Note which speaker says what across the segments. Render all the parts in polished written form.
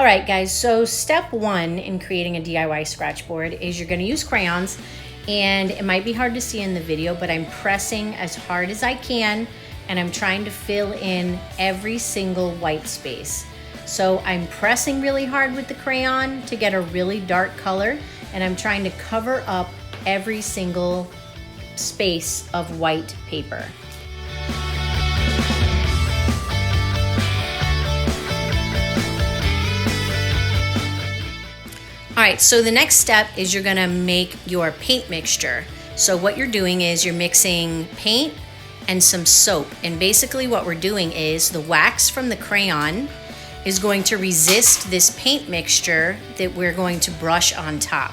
Speaker 1: All right, guys, so step one in creating a DIY scratchboard is you're gonna use crayons, and it might be hard to see in the video, but I'm pressing as hard as I can, and I'm trying to fill in every single white space. So I'm pressing really hard with the crayon to get a really dark color, and I'm trying to cover up every single space of white paper. All right, so the next step is you're gonna make your paint mixture. So what you're doing is you're mixing paint and some soap. And basically what we're doing is the wax from the crayon is going to resist this paint mixture that we're going to brush on top.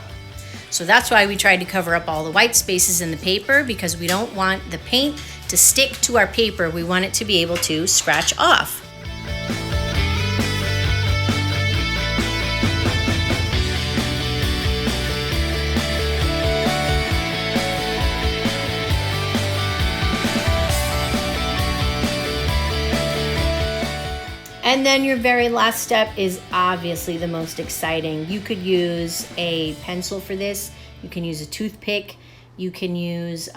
Speaker 1: So that's why we tried to cover up all the white spaces in the paper, because we don't want the paint to stick to our paper. We want it to be able to scratch off. And then your very last step is obviously the most exciting. You could use a pencil for this. You can use a toothpick. You can use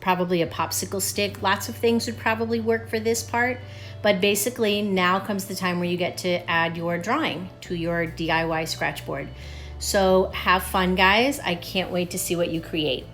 Speaker 1: probably a popsicle stick. Lots of things would probably work for this part. But basically now comes the time where you get to add your drawing to your DIY scratchboard. So have fun, guys. I can't wait to see what you create.